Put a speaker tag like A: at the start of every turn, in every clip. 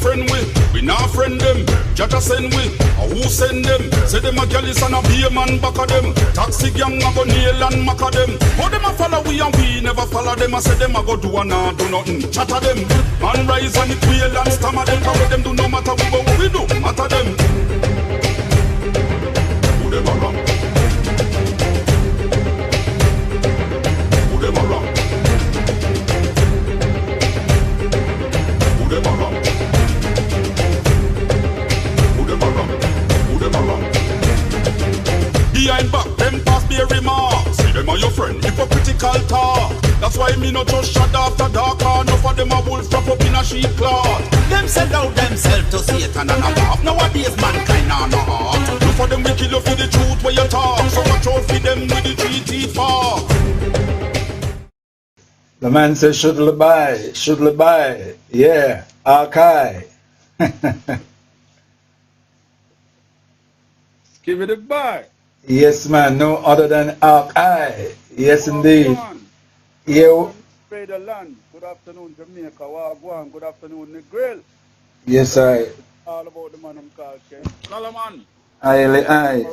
A: friend we not friend them. Jaja send we, who send them? Say them a gallus and a beer man back of them. Taxi gang a go nail and mack of them. How them a follow we and we never follow them. I say them a go do and not do nothing. Chatter them, man rise and it wheel and stammer them. Cause what them do no matter what we do, matter them. Who them a wrong? Who them a wrong? Who them a wrong? Behind back, them pass be a remark. See them are your friend, hypocritical talk. That's why me not just shut after dark. Enough of them a wolves drop up in a sheep cloth. Them sell out themselves to Satan and a laugh. Nowadays mankind are not hard. Enough of them we kill you for the truth where you talk. So watch out for them with the 3 teeth fork.
B: The man says should buy. Yeah, HAWKEYE.
C: Give it a buy.
B: Yes, man, no other than HAWKEYE. Yes, indeed. Yeah.
C: Pray the land. Good afternoon, Jamaica. Wagwan. Good afternoon, Negril.
B: Yes, I.
C: All about the man I'm called Ken. Solomon.
B: Aye.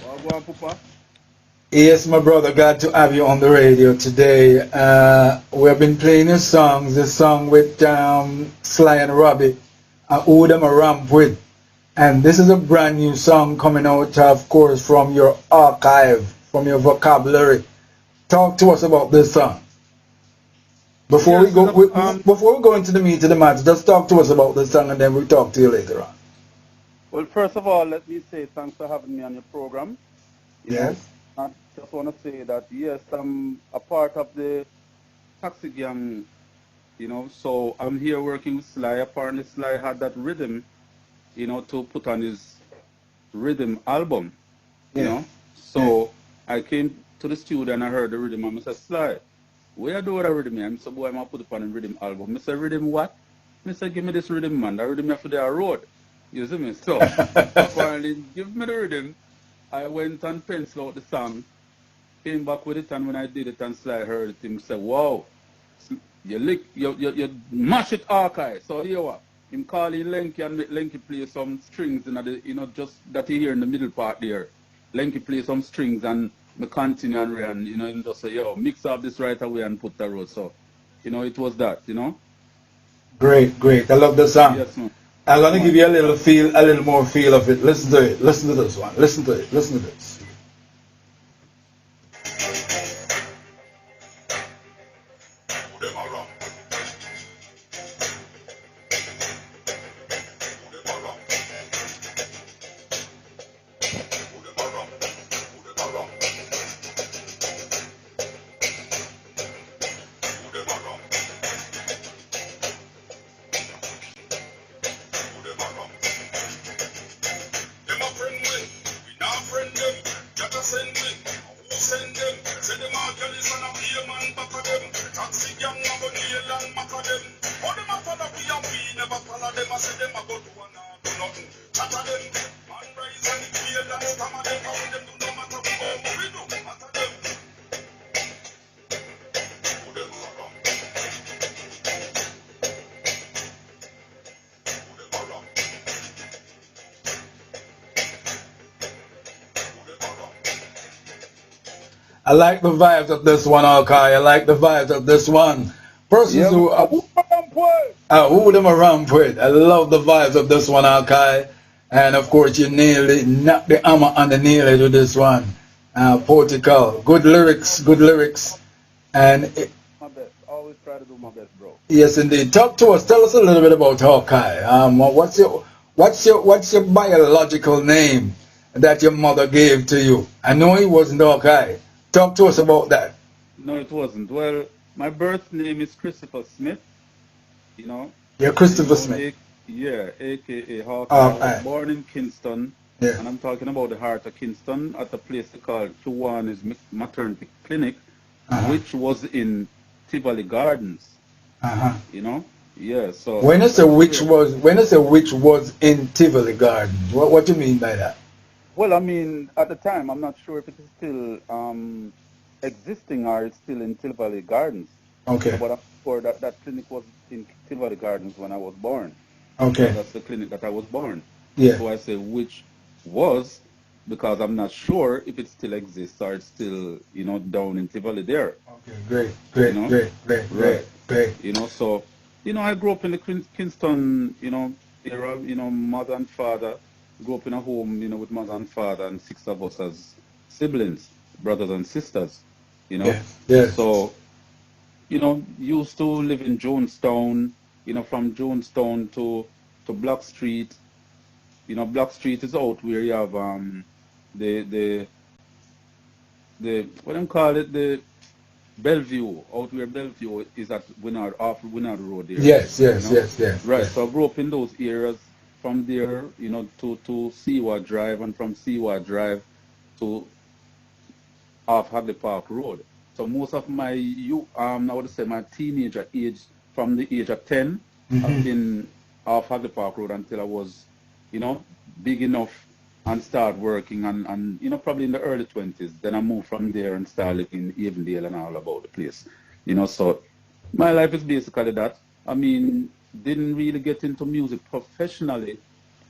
C: Wagwan, Papa.
B: Yes, my brother, glad to have you on the radio today. We have been playing your songs, this song with Sly and Robbie, Who Them a Ramp With. And this is a brand new song coming out, of course, from your archive, from your vocabulary. Talk to us about this song. Before we go into the meat of the matter, just talk to us about this song and then we'll talk to you later on.
C: Well, first of all, let me say thanks for having me on your program.
B: Yes.
C: I just want to say that, yes, I'm a part of the taxi gang, so I'm here working with Sly. Apparently, Sly had that rhythm, to put on his rhythm album, So I came to the studio and I heard the rhythm and I said, Sly, what you do with a rhythm? I said, boy, I'm going to put it on a rhythm album. I said, rhythm what? I said, give me this rhythm, man. That rhythm for the road. You see me? So, apparently, give me the rhythm. I went and penciled out the song, came back with it, and when I did it and Sly heard it, he said, wow, you mash it HAWKEYE. So here what? Him calling Lenky and make Lenky play some strings, just that you hear in the middle part there. Lenky play some strings and me continue and him just say, yo, mix up this right away and put the road. So, it was that,
B: Great. I love the song.
C: Yes, man.
B: I'm going to give you a little more feel of it. Listen to it. Listen to this one. Listen to it. Listen to this. I like the vibes of this one, HAWKEYE. I like the vibes of this one. Persons who them around with. I love the vibes of this one, HAWKEYE. And of course, you nearly knocked the hammer on the nail with this one. Portical. Good lyrics. And
C: my best. Always try to do my best, bro.
B: Yes, indeed. Talk to us. Tell us a little bit about HAWKEYE. What's your biological name that your mother gave to you? I know it wasn't HAWKEYE. Talk to us about that.
C: No, it wasn't. Well, my birth name is Christopher Smith.
B: You're Christopher Smith.
C: a.k.a. HAWKEYE. I was born in Kingston, and I'm talking about the heart of Kingston at a place called Kiwanis Maternity Clinic, which was in Tivoli Gardens. So
B: when I say which was in Tivoli Gardens, what do you mean by that?
C: Well, I mean, at the time, I'm not sure if it is still existing or it's still in Tivoli Gardens.
B: Okay.
C: But I'm sure that that clinic was in Tivoli Gardens when I was born.
B: Okay.
C: That's the clinic that I was born.
B: Yeah.
C: So I say which was, because I'm not sure if it still exists or it's still, down in Tivoli there.
B: Okay. Great.
C: You
B: Great.
C: know?
B: Great. Great. Great.
C: Right.
B: Great.
C: So, I grew up in the Kingston, era, mother and father. Grew up in a home, with mother and father and 6 of us as siblings, brothers and sisters,
B: Yeah. Yeah.
C: So, used to live in Jonestown, from Jonestown to Block Street. Block Street is out where you have the the the what do you call it, the Bellevue, out where Bellevue is at Winard, off Winard Road there.
B: Yes. Yes. Yes. Yes.
C: Right.
B: Yes.
C: So I grew up in those areas. From there, to Seaward Drive, and from Seaward Drive to off Hadley Park Road. So most of my I would say my teenager age, from the age of 10, I've been off Hadley Park Road until I was, big enough and start working, and probably in the early 20s. Then I moved from there and started living in Avondale and all about the place. So my life is basically that. I mean, didn't really get into music professionally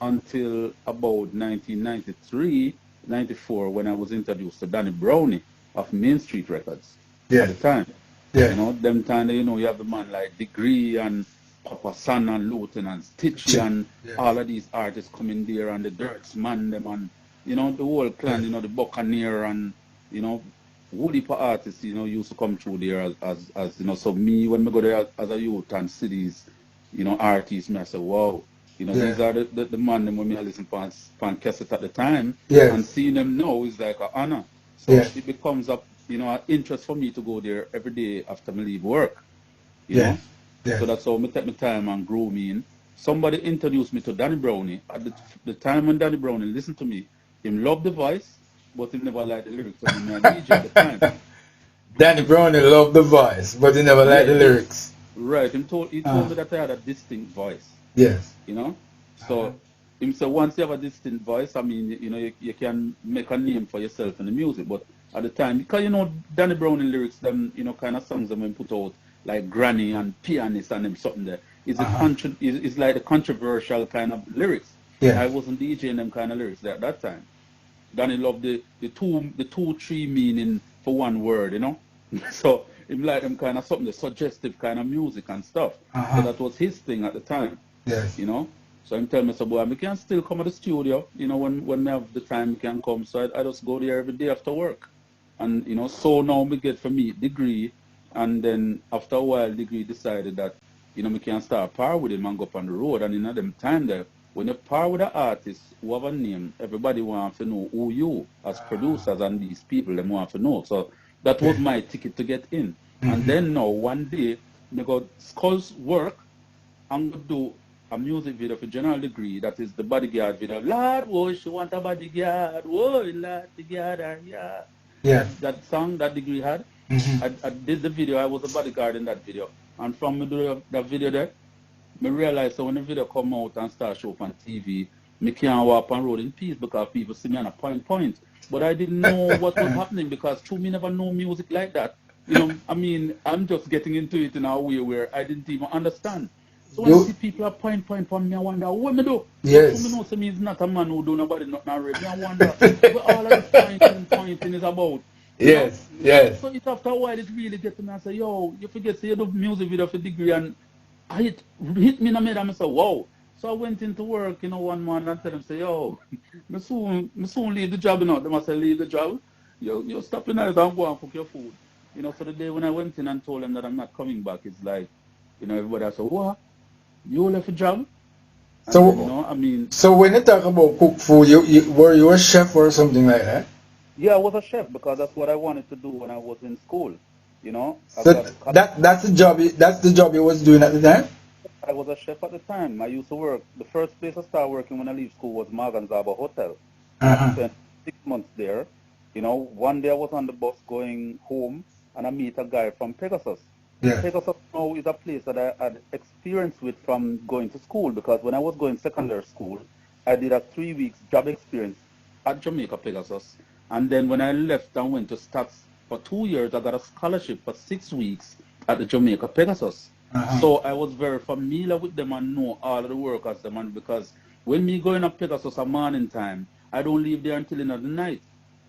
C: until about 1993, 94, when I was introduced to Danny Brownie of Main Street Records at the time.
B: Yeah.
C: Them time, you have the man like Degree and Papa San and Luton and Stitchy and all of these artists coming there, and the Dirts Man, them, and the whole clan, the Buccaneer, and Woody for artists, used to come through there as so me, when I go there as a youth and see these, artists, I say, wow, these are the man them when I listen pan cassette at the time, and seeing them now is like an honor. So it becomes an interest for me to go there every day after I leave work, you know. So that's how I take my time and grow me in. Somebody introduced me to Danny Brownie at the time when Danny Brownie listened to me. Him loved the voice, but he never liked the lyrics. So I'm a DJ at the time.
B: Danny Brownie loved the voice, but he never liked the lyrics.
C: Right. He told me that I had a distinct voice.
B: Yes.
C: So him said once you have a distinct voice, I mean, you can make a name for yourself in the music. But at the time, because Danny Brownie lyrics, them kind of songs them put out like Granny and Pianist and them something there. It's like the controversial kind of lyrics. I wasn't DJing them kind of lyrics there at that time. Danny loved the 2-3 meaning for one word, So it like them kind of something, the suggestive kind of music and stuff. So that was his thing at the time.
B: Yes.
C: So I'm telling me, so boy, we can still come to the studio, when we have the time we can come. So I just go there every day after work. And so now we get for me Degree, and then after a while Degree decided that, we can start par with him and go up on the road. And in them time there, when you par with an artist who have a name, everybody wants to know who you as producers, and these people them want to know. So that was my ticket to get in. And then now one day we got Skull's work and go do a music video for General Degree, that is the bodyguard video. Lord, whoa, she want a bodyguard. Whoa, Lord, together, yeah. That song that Degree had. I did the video. I was a bodyguard in that video. And from me doing that video there, I realized that when the video come out and start show up on TV, I can't walk on road in peace because people see me on a point. But I didn't know what was happening because through me never know music like that. I mean, I'm just getting into it in a way where I didn't even understand. So when I see people are point from me, I wonder, what me do?
B: Yes.
C: So me know, so me is not a man who do nobody nothing already. I wonder what all of this pointing is about.
B: Yes.
C: So it's after a while it really gets to me. I say, yo, you forget, say you do music video for Degree, and it hit me in the middle, and I say, wow. So I went into work, one morning and tell them, say, yo, me soon leave the job, They must say, leave the job. You're stopping out and go and cook your food. So the day when I went in and told them that I'm not coming back, it's like, everybody I said, what? You left a job? And
B: So,
C: then,
B: so when you talk about cook food, were you a chef or something like that?
C: Yeah, I was a chef because that's what I wanted to do when I was in school.
B: So that's the job you was doing at the time?
C: I was a chef at the time. I used to work. The first place I started working when I leave school was Morgan's Harbour Hotel. I spent 6 months there. One day I was on the bus going home, and I meet a guy from Pegasus. Pegasus now is a place that I had experience with from going to school, because when I was going secondary school, I did a 3 weeks job experience at Jamaica Pegasus. And then when I left and went to Stats for 2 years, I got a scholarship for 6 weeks at the Jamaica Pegasus. So I was very familiar with them and know all of the workers them, and because when me going up Pegasus at morning time, I don't leave there until in the night.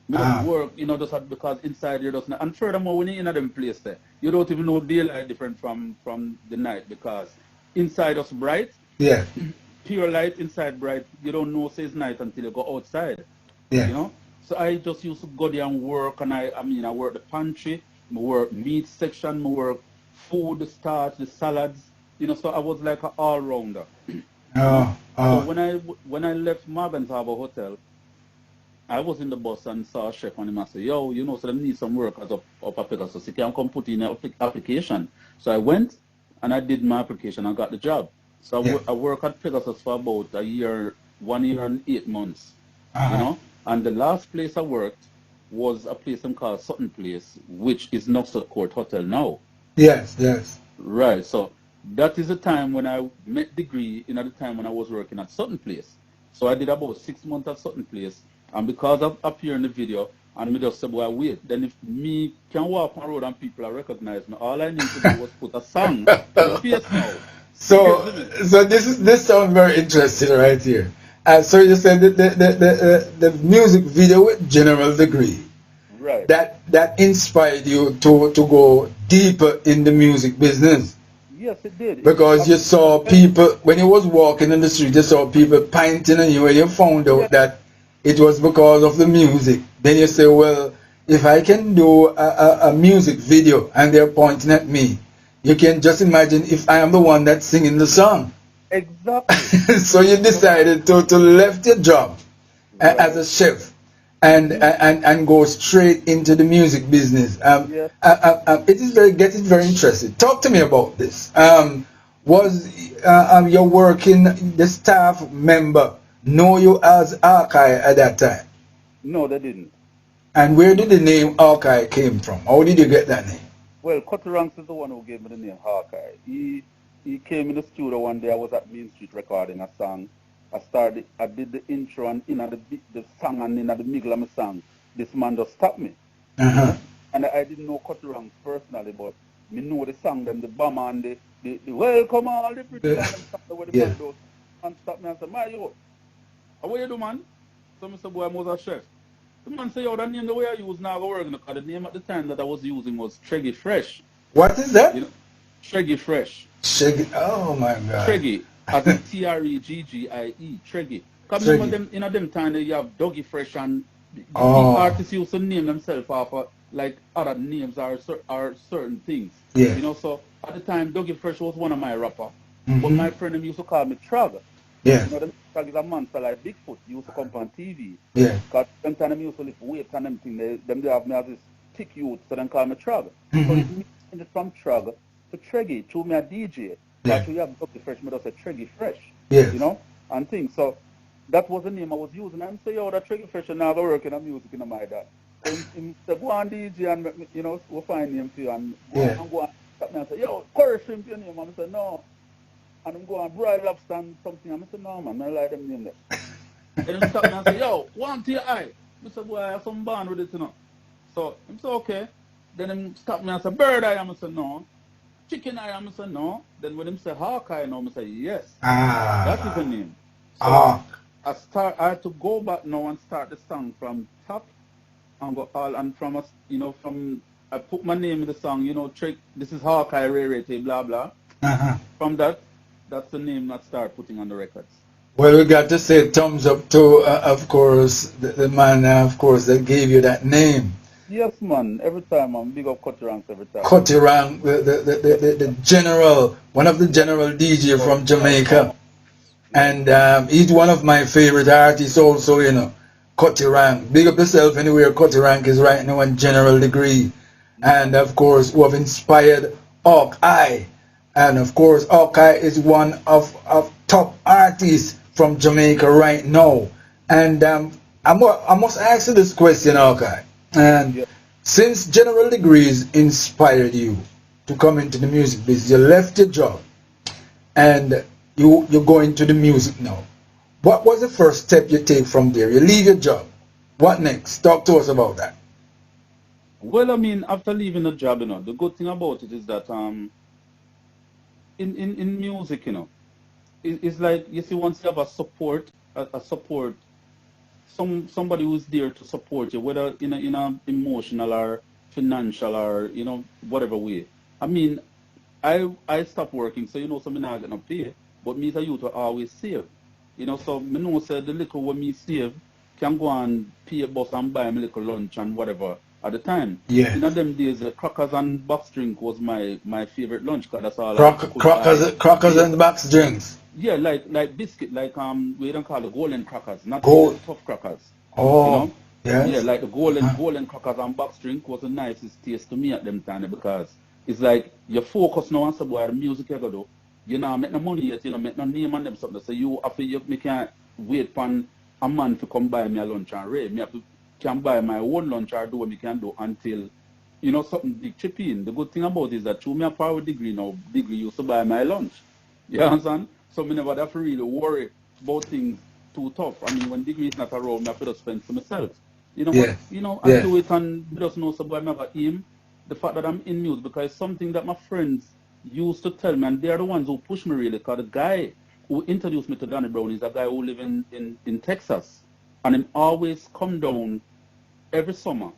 C: Me just work, just because inside you doesn't. And furthermore, when you're in them place there, you don't even know daylight different from the night, because inside us bright, pure light inside bright. You don't know say it's night until you go outside. So I just used to go there and work, and I work the pantry, I work meat section, I work food, the starch, the salads. So I was like an all-rounder. So when I left Morgan's Harbour Hotel, I was in the bus and saw a chef, and he said, yo, so they need some workers up at Pegasus. You can come put in an application. So I went and I did my application and got the job. So I worked at Pegasus for about 1 year and 8 months. And the last place I worked was a place called Sutton Place, which is Knoxford Court Hotel now.
B: Yes.
C: Right. So that is the time when I met Degree, the time when I was working at Sutton Place. So I did about 6 months at Sutton Place. And because of appearing in the video, and me just said, well, wait, then if me can walk on the road and people recognize me, all I need to do was put a song in the face now.
B: So this sounds very interesting right here. So you said the music video with General Degree,
C: right?
B: That inspired you to go deeper in the music business.
C: Yes, it did.
B: Because you saw people, when you was walking in the street, you saw people pinting on you, and you found out that it was because of the music. Then you say, well, if I can do a music video and they're pointing at me, you can just imagine if I am the one that's singing the song.
C: Exactly.
B: So you decided to left your job as a chef and go straight into the music business. It is getting very interesting. Talk to me about this. Was your working, the staff member know you as HAWKEYE at that time?
C: No, they didn't.
B: And where did the name HAWKEYE came from? How did you get that name?
C: Well, Cutty Ranks is the one who gave me the name HAWKEYE. He came in the studio one day. I was at Main Street recording a song. I did the intro, and in the song, and in the middle of my song, this man just stopped me. And I didn't know Cutty Ranks personally, but me know the song, them, the bomber, and the welcome all the pretty and the and stopped me and said, Mario, what you do, man? So I said, boy, I was a chef. The man said, yo, the name the way I use now go work, because the name at the time that I was using was Treggy Fresh.
B: What is that?
C: Treggy Fresh.
B: Oh my God.
C: Treggy, as in Treggie, Treggy. Because remember them, in them time, you have Dougie Fresh, and the artists used to name themselves after like other names or certain things. So at the time, Dougie Fresh was one of my rappers. But my friend used to call me Trug. The Trug is a monster like Bigfoot. He used to come on TV. Because sometimes I used to lift weights and them things. They have me as this thick youth, so they call me Trug. So it's mixed from Trug to Treggy, through me a DJ. Actually, you have Dougie Fresh, me just say Treggy Fresh. And things. So that was the name I was using. And say, yo, that Treggy Fresh, and now I work in music in my dad. So he said, go on DJ, and we'll find him for you. And go on stop me and say, yo, curry shrimp your name. And I said, no. And I'm going broiled lobster and something. And I said, no, man, I like them name there. And he stopped me and said, yo, one to your eye. I said, boy, I have some band with it, So he said, okay. Then he stopped me and said, bird eye. I said, no. Chicken eye. I said, no. Then when he said, HAWKEYE, I said, yes. That is the name. So I had to go back now and start the song from top and go all, and from I put my name in the song, this is HAWKEYE Rarity, blah, blah. From that, that's the name that start putting on the records.
B: Well, we got to say thumbs up to, of course, the man, of course, that gave you that name.
C: Yes, man. Every time, I'm big up Cutty Ranks every time.
B: Cutty Ranks, the general, one of the general DJ from Jamaica. And he's one of my favorite artists also, Cutty Ranks. Big up yourself anywhere Cutty Ranks is right now in General Degree. And, of course, who have inspired HAWKEYE. And, of course, HAWKEYE is one of top artists from Jamaica right now. And I must ask you this question, HAWKEYE. And since General Degrees inspired you to come into the music business, you left your job and you're going to the music now. What was the first step you take from there? You leave your job. What next? Talk to us about that.
C: Well, I mean, after leaving the job, the good thing about it is that in music, it's like you see once you have a support, somebody who's there to support you, whether in a emotional or financial or whatever way. I mean, I stopped working, so so me not gonna pay. But me as a youth will always save. So me know say the little what me save can go and pay a bus and buy me little lunch and whatever at the time.
B: Yeah.
C: In them days, crackers and box drink was my favorite lunch because that's all I could buy.
B: Crackers and box drinks.
C: Yeah, like biscuit, like we don't call it golden crackers, not
B: Gold.
C: the tough crackers.
B: Oh,
C: Yeah,
B: yes.
C: like the golden crackers and box drink was the nicest taste to me at them time because it's like you focus now on some boy the music you go do. You know, make no money yet, make no name on them something. So you after me can't wait for a man to come buy me a lunch and raid. Me have to can buy my own lunch or do what me can do until something big chip in. The good thing about it is that through me a power degree now, degree used to buy my lunch. You understand? So me never have to really worry about things too tough. I mean, when degree is not around, me have to just spend for myself.
B: Yeah.
C: But I do it and me just know so I never aim the fact that I'm in music because it's something that my friends used to tell me, and they're the ones who push me really. Because the guy who introduced me to Danny Brown is a guy who live in Texas, and him always come down every summer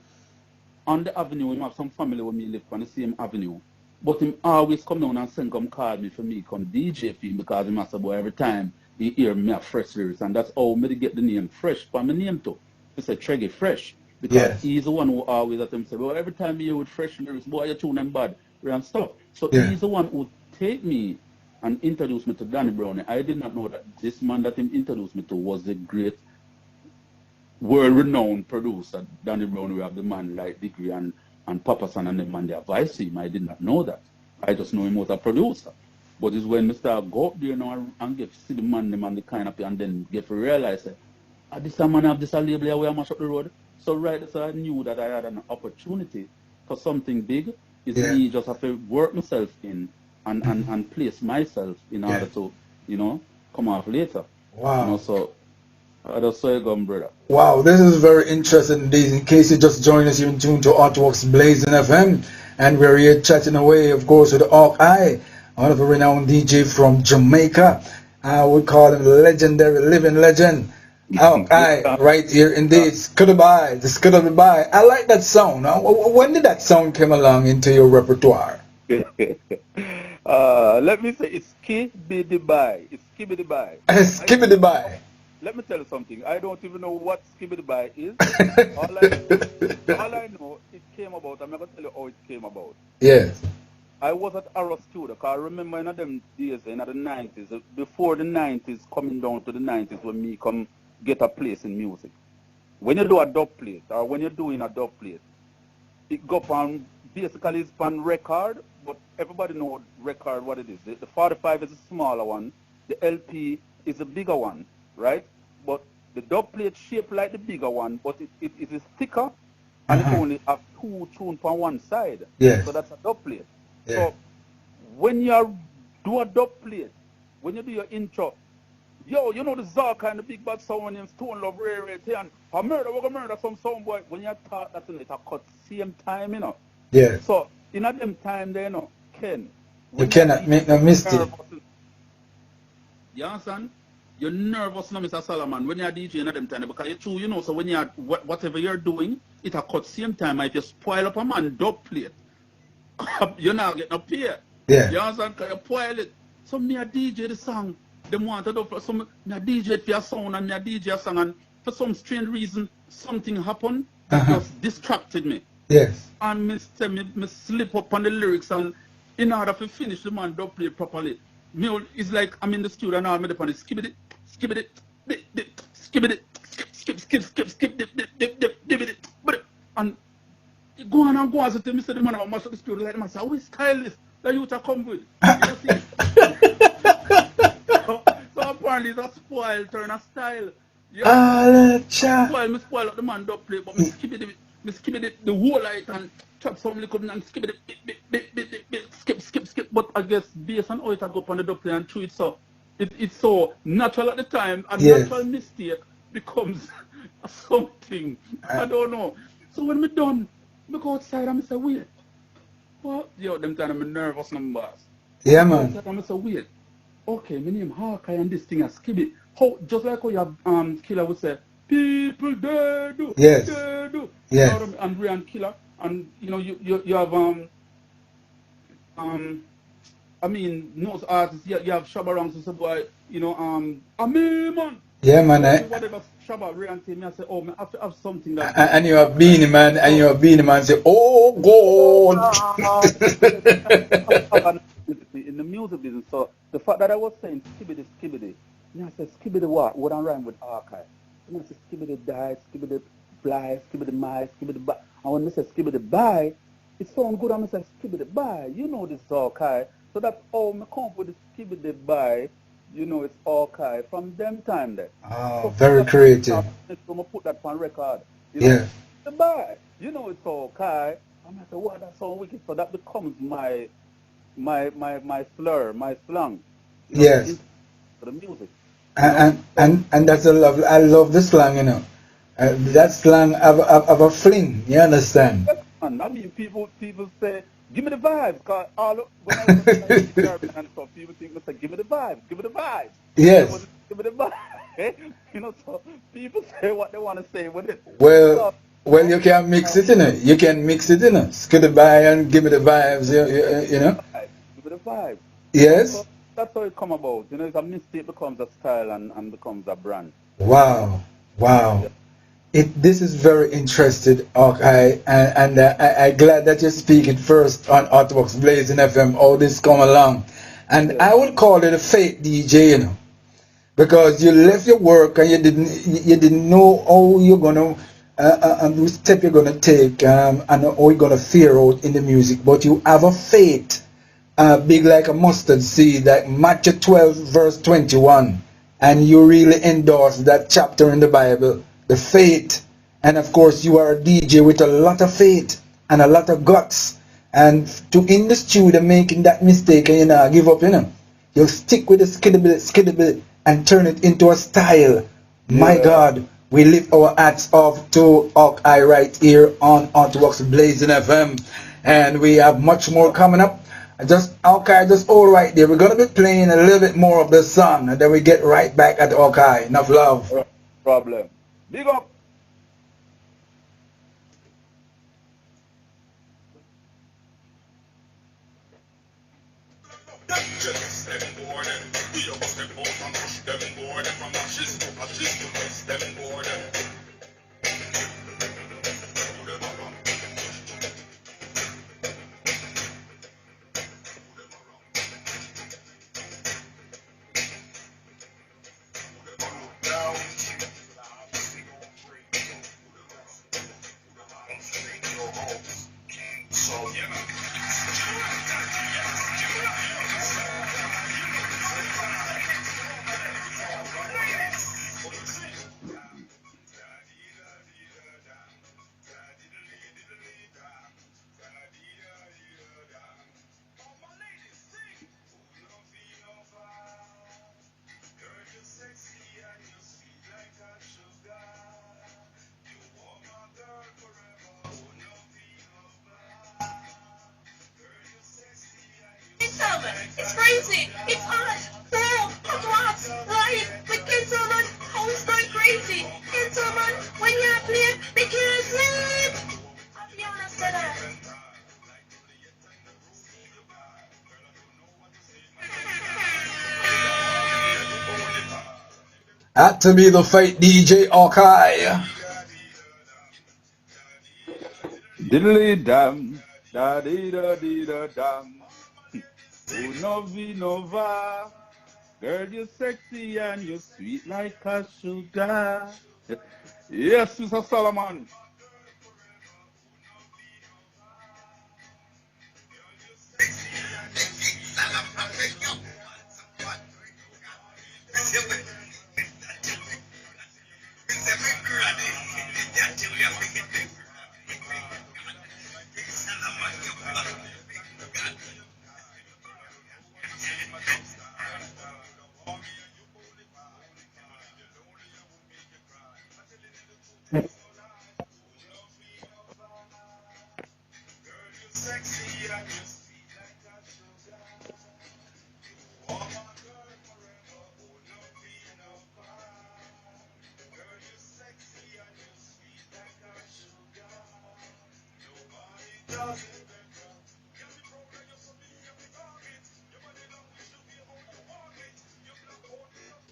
C: on the avenue. Him have some family with me live on the same avenue. But him always come down and send come call me for me come DJ for him because he must have boy every time he hear me a fresh lyrics, and that's how me get the name Fresh for my name too. He said Treggy Fresh because he's the one who always at him say, well, every time you hear with fresh lyrics, boy, you tune them bad and stuff. So he's the one who take me and introduce me to Danny Brown. I did not know that this man that him introduced me to was the great world-renowned producer, Danny Brown. We have the man like Degree and Papa San and them, and they advise him. I did not know that. I just know him was a producer. But it's when I start go up there now and get see the man, them and the kind of, and then get to realize that this a man have this a label here where I mash up the road. So so I knew that I had an opportunity for something big. It's me just have to work myself in and place myself in order to, come off later.
B: Wow.
C: So I just saw you gone, brother.
B: Wow, this is very interesting indeed. In case you just joined us, you're in tune to Artworks Blazing FM, and we're here chatting away, of course, with HAWKEYE, one of a renowned DJ from Jamaica. We call him the legendary living legend. HAWKEYE, right here indeed. Skuddaby, the Skuddaby. I like that sound. When did that sound come along into your repertoire?
C: Let me say it's Skibidi-Bye. It's Skibidi-Bye.
B: Skibidi-Bye.
C: Let me tell you something. I don't even know what Skibidi-Bye is. all I know, it came about. I'm not going to tell you how it came about.
B: Yes.
C: I was at Arrow Studio. Because I remember in them days, in the 90s, before the 90s, coming down to the 90s, when me come get a place in music. When you do a dub plate, or when you're doing a dub plate, it go on, basically it's on record, but everybody knows record what it is. The 45 is a smaller one. The LP is a bigger one. Right? But the dub plate shaped like the bigger one, but it is thicker and it only have two tunes on one side.
B: Yes.
C: So that's a dub plate.
B: Yeah.
C: So when you do a dub plate, when you do your intro, yo, you know the Zark and the big bad sound and Stone Love Ray and a murder, we're gonna murder some sound boy. When you talk that in it, I cut same time,
B: Yeah.
C: So in a them time there, Ken.
B: You cannot make no mistake.
C: You understand? You're nervous now, Mr. Solomon, when you're DJing at them time, because you're true, so when you're, whatever you're doing, it a cut same time. If you spoil up a man dub plate, you're not getting up here.
B: Yeah.
C: You understand? Because you spoil it. So me a DJ the song, them want to do for some, me a DJ for your sound and me a DJ a song, and for some strange reason, something happened that just distracted me.
B: Yes.
C: And me slip up on the lyrics, and in order to finish the man dub plate properly, it's like I'm in the studio and I'm up on it, skip it, skip it, and go on and go on. So tell me, say the man about master the studio like the man say, how is style this that you to come with? You see? So apparently it's a spoil turn a style. Spoil up the man dub plate, but me skip it the whole light and chop some liquid and skip it, skip. But I guess based on how it go up on the dub plate and through it, so it's so natural at the time, and natural mistake becomes something. I don't know. So when me done, Me go outside and I say, wait. What? Yo, them time I'm nervous numbers.
B: Yeah,
C: Me go
B: man.
C: outside and I say, wait. Okay, my name Hawkeye and this thing a skibby. How just like how you have Killer would say, people they do,
B: Yes.
C: they do. You know
B: Yes.
C: what I mean? And Ray and Killer. And you know, you have um I mean, most artists, you have Shabba Ranks and say, boy, you know, I mean, man.
B: Yeah, man.
C: So whatever Shabba Ray and tell me, I say, oh, man, I have to have something that go
B: And
C: with
B: you're a
C: Hawkeye.
B: beanie man, and
C: So,
B: you're a beanie man say, oh
C: oh,
B: God.
C: God. In the music business, so the fact that I was saying skibbity, skibbity, and I said, skibbity what? What I rhyme with Hawkeye. And I said, skibbity die, skibbity fly, skibbity my, skibbity bye. And when they say skibbity bye, it sounds good. And I said, skibbity bye. You know this is Hawkeye. So that's all I come up with the skibbity bye. You know, it's Hawkeye from them time there.
B: Oh,
C: So
B: very
C: that's when
B: creative.
C: I'm going to put that on record. You know,
B: Yeah.
C: the bye. You know, it's Hawkeye. And I said, wow, that's so wicked. So that becomes my slur, my slang, you know,
B: Yes.
C: for the music, you know.
B: And that's a love. I love the slang, you know. That slang of a fling. You understand?
C: And I mean, people say, give me the vibes. Cause when I was like in the Caribbean and stuff, people think me say, give me the vibes, give me the vibes. You know,
B: Yes.
C: give me the vibes. You know, so people say what they want to say with it.
B: Well,
C: So,
B: well, you can mix it in it. You can mix it in it. Skid by and give me the vibes. You know.
C: give me the vibes. You know,
B: Yes.
C: so that's how it come about. You know, it's a mistake becomes a style and becomes a brand. You know.
B: Wow. Wow.
C: Yeah.
B: This is very interesting, okay, and I glad that you speak it first on Artworks Blazing FM. All this come along, and
C: Yeah.
B: I would call it a fake DJ, you know, because you left your work and you didn't know how you're gonna and which step you're gonna take and how you're gonna fare out in the music, but you have a faith big like a mustard seed, like Matthew 12 verse 21, and you really endorse that chapter in the Bible, the faith. And of course you are a DJ with a lot of faith and a lot of guts, and to in the studio making that mistake and you know give up, you know, you stick with the skiddable and turn it into a style. My
C: Yeah.
B: God, we lift our hats off to Hawkeye right here on Artworks Blazing FM, and we have much more coming up. Just all right there. We're gonna be playing a little bit more of the song, and then we get right back at Hawkeye. Enough love.
C: Problem. Big up.
D: It's crazy. It's hot. Girl, hot rocks. Life. But gentlemen, hoes going crazy. Gentlemen, when you're playing, they can't sleep. I'll be honest to that.
B: Had to be the fake DJ Hawkeye.
C: Diddly dam. Da dee da dee da dam. Unovi nova. Girl, you're sexy and you're sweet like a sugar. Yes, Mr. Solomon.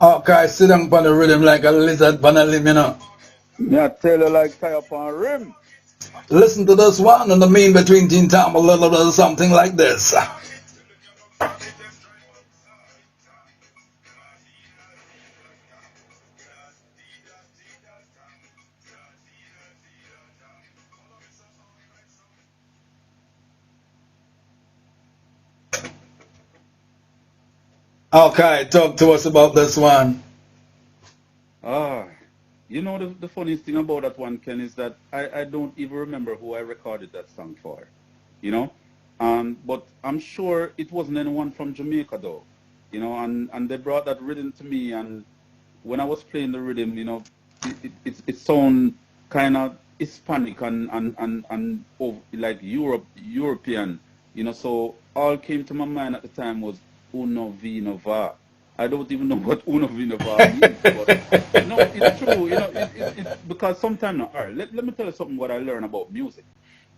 B: Hawkeye sit down on the rhythm like a lizard on a limb, you know.
C: Me I tell you like tie up on rim.
B: Listen to this one and the mean between teen time a little bit of something like this. Okay, talk to us about this one.
C: Ah, you know the funniest thing about that one, Ken, is that I don't even remember who I recorded that song for. You know? But I'm sure it wasn't anyone from Jamaica though. You know, and they brought that rhythm to me, and when I was playing the rhythm, you know, it sound kind of Hispanic and like European, you know. So all came to my mind at the time was Uno Vino Va. I don't even know what Uno Vino Va means, but no, it's true. You know, it's because sometimes, all right, let me tell you something what I learned about music.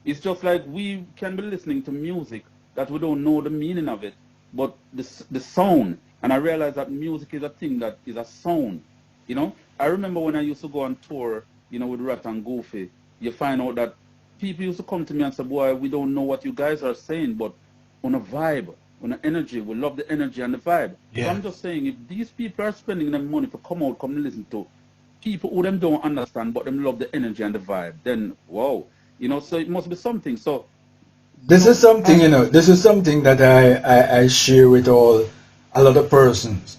C: It's just like we can be listening to music that we don't know the meaning of it, but the sound. And I realized that music is a thing that is a sound. You know, I remember when I used to go on tour, you know, with Rat and Goofy, you find out that people used to come to me and say, boy, we don't know what you guys are saying, but on a vibe, on an energy, we love the energy and the vibe. So
B: Yeah.
C: I'm just saying, if these people are spending their money to come out, come and listen to people who them don't understand, but them love the energy and the vibe, then, wow. You know, so it must be something. So, you
B: This
C: know,
B: is something, you know, this is something that I share with a lot of persons.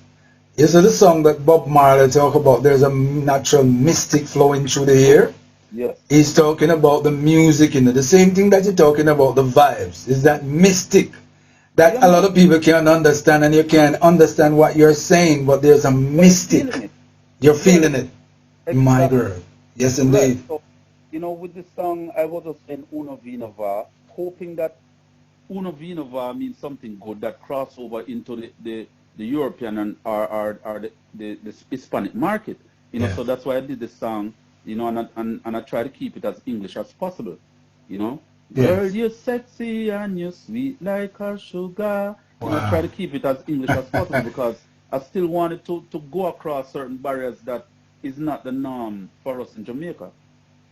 B: You see the song that Bob Marley talk about, there's a natural mystic flowing through the air.
C: yes,
B: He's talking about the music, you know, the same thing that you're talking about, the vibes. Is that mystic that
C: yeah,
B: a lot
C: man,
B: of people can't understand, and you can't understand what you're saying, but there's a
C: but you're
B: mystic.
C: feeling it.
B: You're
C: Yeah,
B: feeling it, my
C: exactly.
B: girl. Yes,
C: Right.
B: indeed.
C: So, you know, with this song, I was just saying Uno Vino Va, hoping that Uno Vino Va means something good that cross over into the European and or the Hispanic market. You know,
B: Yeah.
C: so that's why I did this song, you know, and I try to keep it as English as possible. You know, girl,
B: Yes.
C: you're sexy and you're sweet like a sugar. You know, try
B: Wow.
C: to keep it as English as possible because I still wanted to go across certain barriers that is not the norm for us in Jamaica.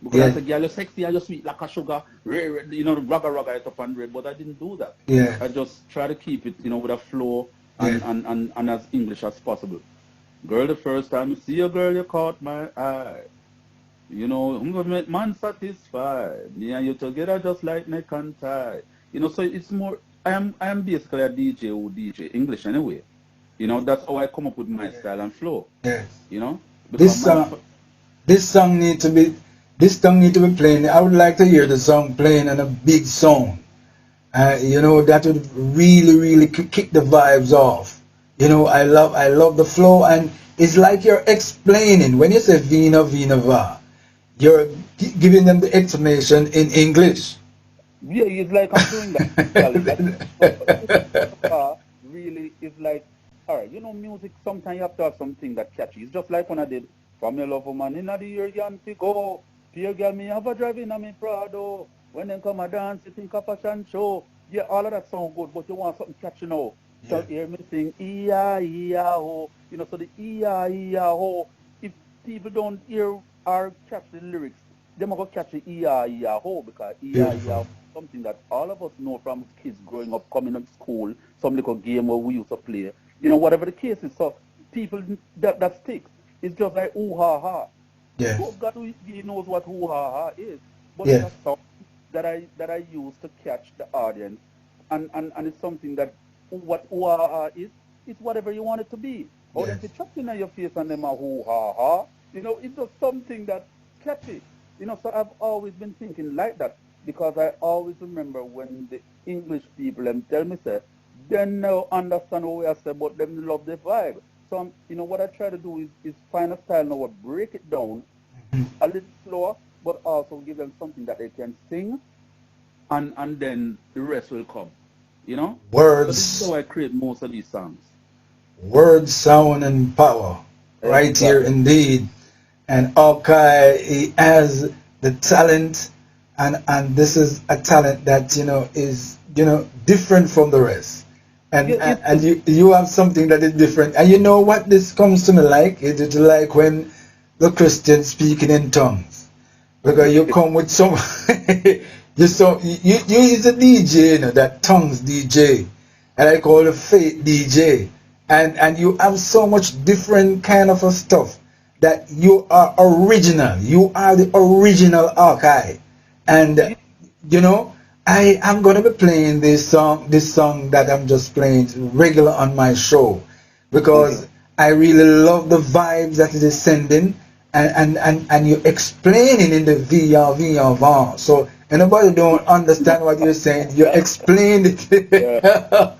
C: Because I
B: Yeah.
C: said, girl, you're sexy and you're sweet like a sugar. You know, raga it up and red, but I didn't do that.
B: Yeah.
C: I just try to keep it, you know, with a flow
B: Yeah.
C: and as English as possible. Girl, the first time you see a girl, you caught my eye. You know, I'm gonna make man satisfied. Me and you together just like neck and tie. You know, so it's more. I am basically a DJ who DJ English anyway. You know, that's how I come up with my style and flow.
B: Yes.
C: You know, because
B: This song, this song need to be, this song need to be playing. I would like to hear the song playing in a big sound. You know, that would really kick the vibes off. You know, I love the flow, and it's like you're explaining when you say Vina Vina Va, you're giving them the explanation in English.
C: yeah, it's like I'm doing that. Actually. Really is like, all right, you know, music, sometimes you have to have something that catchy. It's just like when I did From Your Love Woman in the year Yanti Go. Dear girl, me have a driving on me Prado. When them come a dance, you think a fashion show. Yeah, all of that sound good, but you want something catchy now. So
B: Yeah.
C: hear me sing E-I-E-I-O. You know, so the E-I-E-I-O, if people don't hear or catch the lyrics, they might go catch the E-I-E-I-O because E-I-E-I-O
B: Beautiful.
C: is something that all of us know from kids growing up, coming to school, some little game where we used to play. You know, whatever the case is. So people that sticks. It's just like ooh ha ha.
B: Yes.
C: God he knows what ooh ha ha is. But it's
B: Yes.
C: a song that I use to catch the audience, and it's something that what ooh ha ha is. It's whatever you want it to be. Or them
B: Yes.
C: to chuck in your face and them a ooh ha ha. You know, it's just something that catchy. You know, so I've always been thinking like that because I always remember when the English people them tell me say they now understand what we are saying, but them love the vibe. So you know what I try to do is find a style now, break it down a little slower, but also give them something that they can sing, and then the rest will come. You know. So this is
B: Words,
C: how I create most of these songs.
B: words, sound, and power. Right here,
C: Exactly.
B: indeed. And Hawkeye, he has the talent, and this is a talent that, you know, is, you know, different from the rest. And
C: Yeah,
B: and you have something that is different. And you know what this comes to me like? It is like when the Christians speaking in tongues. Because you come with some you is a DJ, you know, that tongues DJ. And I call it faith DJ. And you have so much different kind of a stuff that you are original. You are the original Hawkeye. And
C: yeah,
B: you know, I am gonna be playing this song that I'm just playing regular on my show
C: okay.
B: because I really love the vibes that it is sending and you explaining in the VR. So anybody don't understand what you're saying, you explain
C: Yeah.
B: it.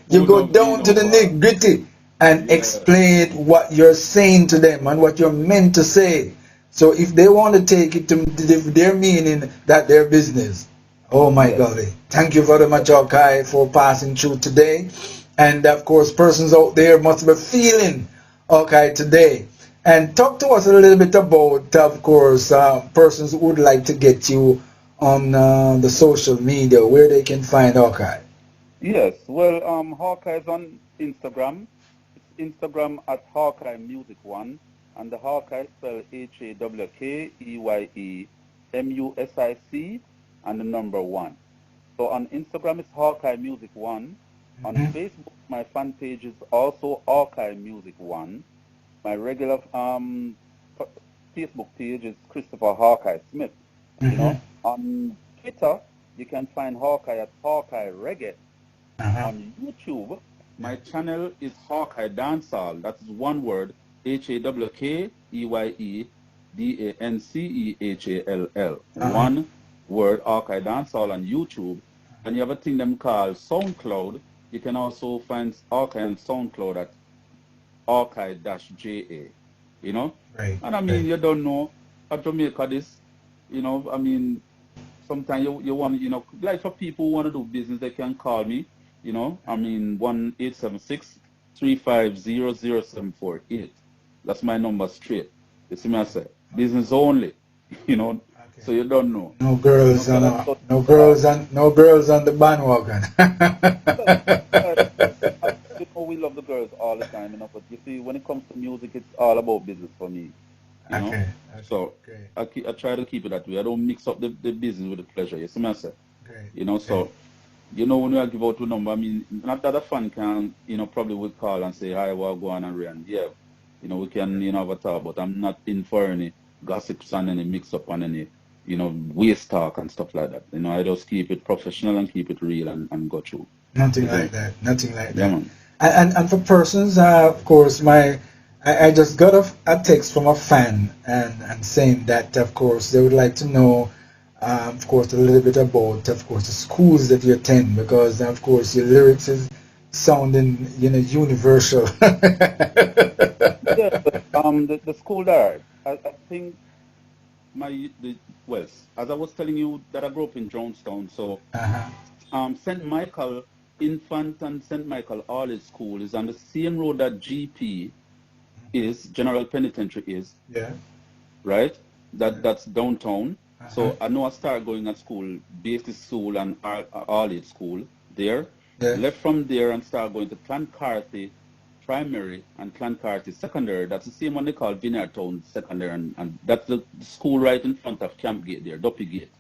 B: You
C: Who
B: go
C: know
B: down to the
C: Vino?
B: nitty gritty and
C: Yeah.
B: explain what you're saying to them and what you're meant to say. So if they want to take it to their meaning, that their business. Oh my
C: Yes.
B: golly. Thank you very much, Hawkeye, for passing through today. And of course, persons out there must be feeling Hawkeye today. And talk to us a little bit about, of course, persons who would like to get you on the social media, where they can find Hawkeye.
C: Yes. Well, Hawkeye is on Instagram. It's Instagram at Hawkeye Music One, and the Hawkeye spelled HAWKEYE and the number one. So on Instagram it's Hawkeye Music One. On
B: Mhm.
C: Facebook, my fan page is also Hawkeye Music One. My regular f- Facebook page is Christopher Hawkeye Smith. You
B: Mhm.
C: know, on Twitter you can find Hawkeye at Hawkeye Reggae.
B: Uh-huh.
C: On YouTube,
B: Yeah.
C: my channel is Hawkeye Dancehall. That is one word, HAWKEYE
B: Uh-huh.
C: One word, Hawkeye Dancehall on YouTube. And you have a thing them call SoundCloud. You can also find Hawkeye on SoundCloud at Hawkeye-JA. You know?
B: Right.
C: And I
B: Right.
C: mean, you don't know at Jamaica this, I mean, sometimes you want, like for people who want to do business, they can call me, I mean, 1-876-350-0748. That's my number straight. You see me, I say, business only, you know,
B: Okay.
C: so you don't know,
B: No girls
C: so
B: on
C: that's what
B: no
C: it's about.
B: girls on no girls on the bandwagon.
C: Well, well, we love the girls all the time, but you see, when it comes to music, it's all about business for me, you know,
B: Okay. Okay.
C: so
B: Great.
C: I try to keep it that way. I don't mix up the business with the pleasure, you see me, I say,
B: Great. Great.
C: so. When I give out a number, I mean, not that a fan can, probably would call and say, hi, well, go on and run. Yeah, we can, have a talk, but I'm not in for any gossips and any mix up and any, waste talk and stuff like that. I just keep it professional and keep it real and go through.
B: Nothing
C: You see
B: like
C: me?
B: that. Nothing like
C: Yeah,
B: that.
C: man.
B: And for persons, of course, I just got a text from a fan and saying that, of course, they would like to know, of course, a little bit about, of course, the schools that you attend because, of course, your lyrics is sounding, universal.
C: Yeah, but, the school there, I think well, as I was telling you that I grew up in Jonestown, so
B: Uh-huh.
C: St. Michael Infant and St. Michael All School is on the same road that GP is, General Penitentiary is,
B: Yeah.
C: right? That's downtown.
B: Uh-huh.
C: So I know I started going at school, basic school and all age school there.
B: Yeah.
C: Left from there and started going to Clancarty Primary and Clancarty Secondary. That's the same one they call Vineyard Town Secondary, and that's the school right in front of Camp Gate there, Duppy Gate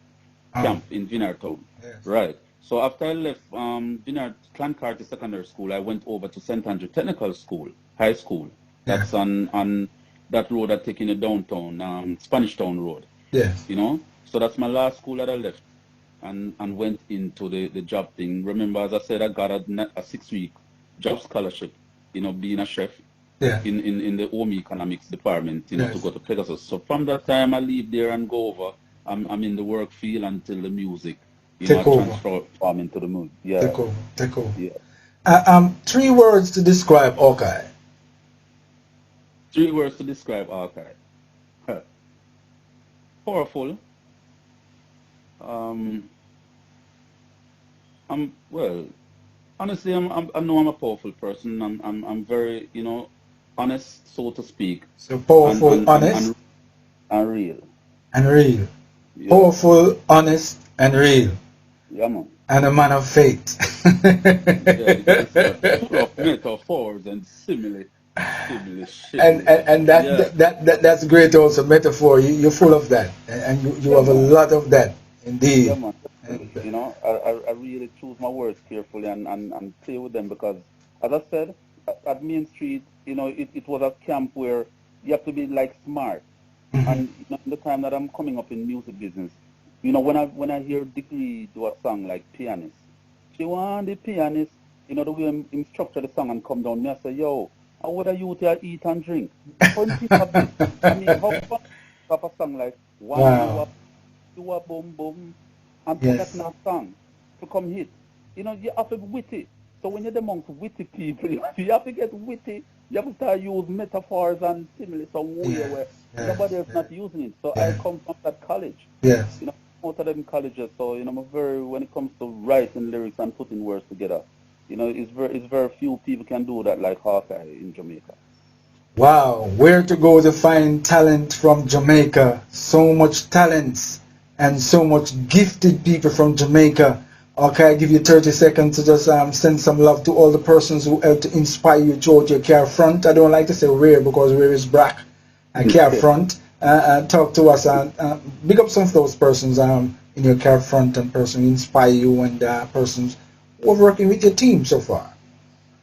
B: Oh,
C: Camp in Vineyard Town.
B: yes.
C: Right. So after I left Vineyard Clancarty Secondary School, I went over to St. Andrew Technical School, High School.
B: Yeah.
C: That's on that road that taking you downtown, Spanish Town Road.
B: Yes.
C: So that's my last school that I left and went into the job thing. Remember, as I said, I got a 6-week job scholarship, being a chef
B: Yeah.
C: in the home economics department, to
B: Yes.
C: go to Pegasus. So from that time, I leave there and go over. I'm in the work field until the music, I
B: Take over.
C: transform into the music. Yeah,
B: Take over. Take over.
C: yeah.
B: 3 words to describe Hawkeye.
C: 3 words to describe Archive. Powerful. Um, well, honestly, I know I'm a powerful person. I'm very, honest, so to speak,
B: So
C: and
B: powerful,
C: and and
B: honest,
C: and, and real.
B: and real.
C: Yeah,
B: Powerful, honest, and real.
C: yeah, man.
B: And a man of faith.
C: Yeah, because it's full of metaphors and simile shit.
B: And
C: Yeah,
B: that's great also metaphor. You're full of that, and you
C: yeah,
B: have a
C: man.
B: lot of that
C: Yeah,
B: indeed.
C: man.
B: And,
C: You know, I really choose my words carefully and play with them because, as I said, at Main Street, you know, it was a camp where you have to be like smart.
B: mhm.
C: And you know, in the time that I'm coming up in music business, you know, when I hear Degree do a song like Pianist, she want the pianist, you know, the way him structure the song and come down, me I say, yo, how would a youth here eat and drink? How him think of this? I mean, how come of a song like one
B: Wow.
C: do a boom boom and put that in
B: Yes.
C: a song to come hit? You know, you have to be witty. So when you're amongst witty people, you have to get witty. You have to start use metaphors and similes some way
B: Yeah.
C: where
B: Yeah.
C: nobody else
B: Yeah.
C: not using it. So I
B: Yeah.
C: come from that college.
B: Yes.
C: You know, most of them colleges. So you know, I'm very when it comes to writing lyrics and putting words together, you know, it's very few people can do that like Hawkeye in Jamaica.
B: Wow, where to go to find talent from Jamaica? So much talents and so much gifted people from Jamaica. Okay, I give you 30 seconds to just send some love to all the persons who helped to inspire you towards your car front. I don't like to say where because where is black. Car front. Talk to us and big up some of those persons in your car front and person who inspire you and persons who are working with your team so far.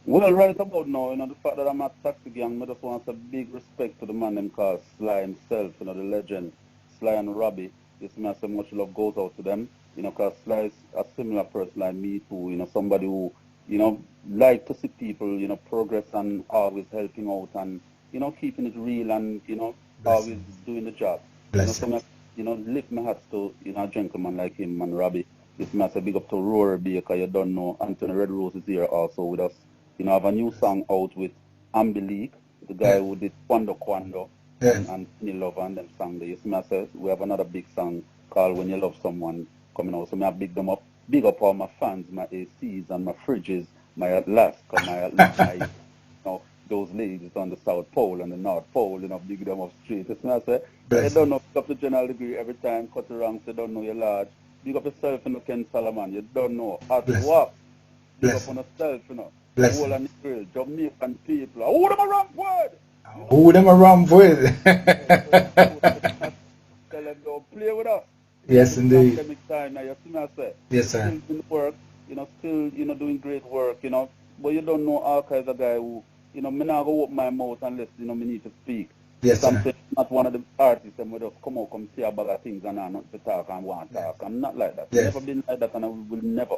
C: Well, right about now, you know, the fact that I'm at Taxi Gang, I just want to say big respect to the man them called Sly himself, you know, the legend, Sly and Robbie. This man say much love goes out to them, you know, because Sly is a similar person like me too, you know, somebody who, you know, like to see people, you know, progress and always helping out and, you know, keeping it real and, you know, always
B: Blessings.
C: doing the job. You know,
B: Blessings.
C: you know, lift my hats to, you know, a gentleman like him and Robbie. This man say big up to Rory Baker, you don't know. Anthony Red Rose is here also with us. You know, I have a new song out with Ambilique, the guy
B: Yeah.
C: who did Quando Quando
B: Yeah.
C: and Skinny Love and them song there. You see me, I say, we have another big song called When You Love Someone coming out. So me I big them up. Big up all my fans, my ACs and my fridges, my Alaska, my you know, those ladies on the South Pole and the North Pole, you know, big them up straight. You see me, I say, you don't
B: Blessings.
C: know, pick up the general degree every time, cut the ranks, you don't know you're large. Big up yourself in the Ken Salaman, you don't know. Hot
B: Blessings.
C: walk. Big up on
B: Blessings.
C: yourself, you know. The whole
B: Blessings.
C: of the grill, Jamaican people. Who them a wrong word? You know?
B: Who them around with?
C: Yeah, so tell them don't play with us. You know,
B: Yes,
C: this
B: indeed.
C: pandemic time now, you see me I say,
B: Yes,
C: you're
B: sir.
C: still doing work, you know, still, you know, doing great work, you know. But you don't know all kinds of guy who, you know, me not go open my mouth unless, you know, me need to speak.
B: Yes,
C: Because I'm
B: sir.
C: saying not one of the artists that would just come out, come say a bag of things and I not to talk and want to
B: Yes.
C: talk. I'm not like that.
B: Yes.
C: Never been like that and I will never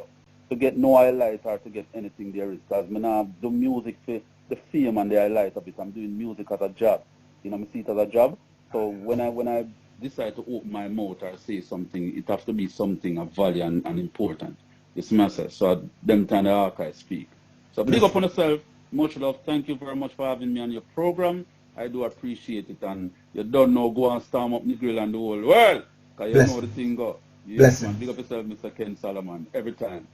C: to get no highlight or to get anything there is. Because me not do music for the fame and the highlight of it. I'm doing music as a job. You know, me see it as a job. So when I decide to open my mouth or say something, it has to be something of value and important. It's massive. So them time the archive speak. So big up
B: Blessings.
C: on yourself. Much love. Thank you very much for having me on your program. I do appreciate it. And you don't know, go and storm up the grill and the whole world. Because you know the
B: Blessings.
C: thing go. Yes, man. Big
B: Blessings.
C: up yourself, Mr. Ken Solomon. Every time.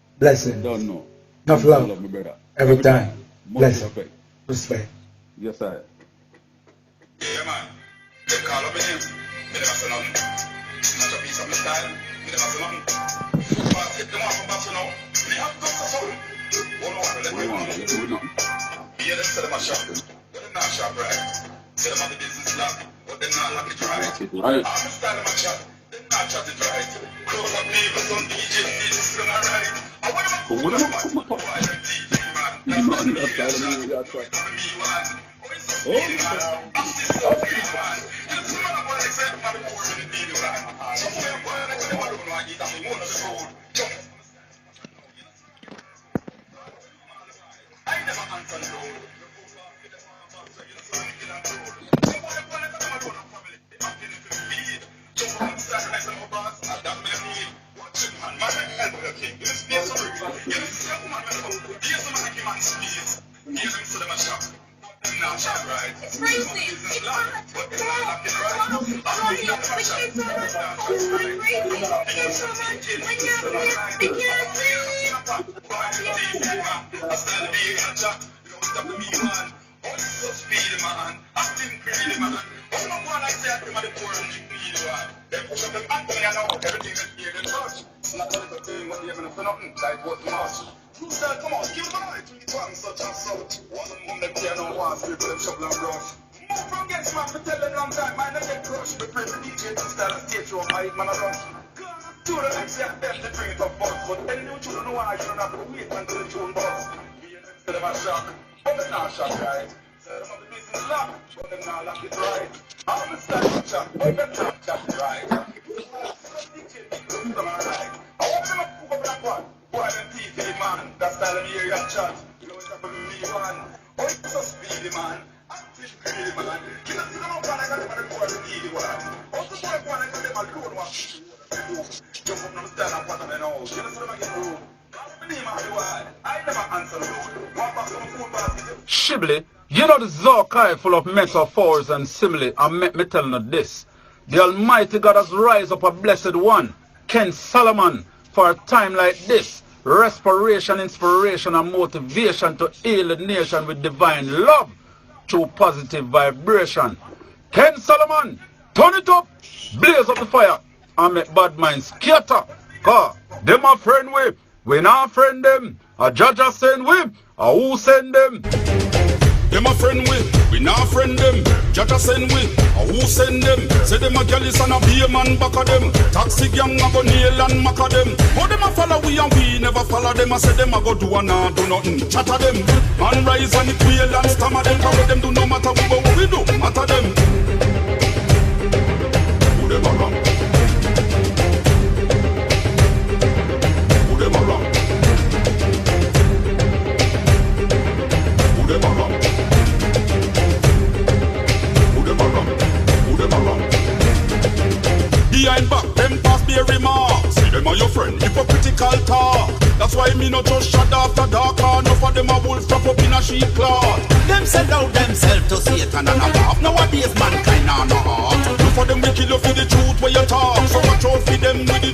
C: You don't
B: Blessings.
C: know.
B: Enough
C: Peace and
B: love
C: love, my brother.
B: every
C: Every
B: time.
C: time. Much
B: Blessing.
C: respect.
B: Respect.
C: Yes, I.
A: Yeah, man. They call up in him. Me never say nothing. Not a piece of my style. Me never say nothing. But take them off from back, you know. Me have guts or something. Hold on, let
C: What
A: me
C: you want?
A: know.
C: Let me know.
A: Yeah, them say them a shop. But them not shop right. Say them have the business lock. But them not lock it right.
C: That's it, right?
A: I'm a style them a chat. Them not chat it right. Close up neighbors on DJ needs to not right. I want them
C: So what
A: to
C: am
A: come
C: I?
A: why you DJ, man.
C: You
A: That's
C: know,
A: what
C: on
A: me
C: the other side of
A: chat.
C: me, that's right.
A: That's me, man.
C: Oh,
A: I'm still free, man. You see, man, I'm going to say, man, the poor in the deal, man. So, I'm going to say, man, like, he's on the one of the road. I never answer the road.
D: It's crazy. It's not. It's not. The kids are almost going crazy. It's so much. When you're here, they can't sleep.
A: I stand to be a chat. You know, it's up to me, man. So speedy, man. Acting greedy, man. But no one like that, them are the poor and the greedy, man. They push up them hand and know everything that they can touch. It's not a little thing, what they're going to for nothing, like what much. True sir, come on, give them a light, we can such and such. One of them, they can't know why, people, them shovel and rush. Move from against man, for tell them long time, man, they get crushed. We pray the DJ to start a stage show, I man a rush. To the next year, them to bring it up buzz. But any new tune, no why you don't have to wait until the tune buzz. We and them still have a shock, but them not shock, right? So them have the business locked, but them not lock it right. I'm the style of shock, but them not shock it right. Some are right. I want them to cook up that one. Boy, them TV man, that style of area chat. You know what's happening to me, man. Oh, it's so speedy, man. I'm pretty greedy, man. You know, see them up, man, I got them on the board, the needy one. Also, boy, man, I got them alone, one. Jump up on the stand up, what them know. You know, so them again, bro. I never answer the road. One back on the food basket.
C: Shibli, you know the Hawkeye full of metaphors and simile, and me telling you this. The Almighty God has rise up a blessed one, Ken Solomon, for a time like this. Respiration, inspiration, and motivation to heal the nation with divine love through positive vibration. Ken Solomon, turn it up, blaze up the fire, and make bad minds scatter. Cause them a friend we not friend them. A judge a send we, a who send them?
A: Them a friend we not friend them. Judge a send we, a who send them? Say them a gallus and a be a man back of them. Taxi gang a go nail and mack of them. How them a follow we and we never follow them. I say them a go do and not do nothing. Chatter them. Man rise and it wheel and stammer them. Cause what them do no matter what we do, matter them. Who them a wrong? Who them a wrong? Who them a wrong? Behind back, them pass be a remark. See them are your friend, hypocritical talk. That's why me not just shut after dark. Enough of them a wolf wrap up in a sheep cloth. Them sell out themselves to Satan and a laugh. Nowadays mankind are no heart. Look for them we kill you for the truth where you talk. So watch out for them with the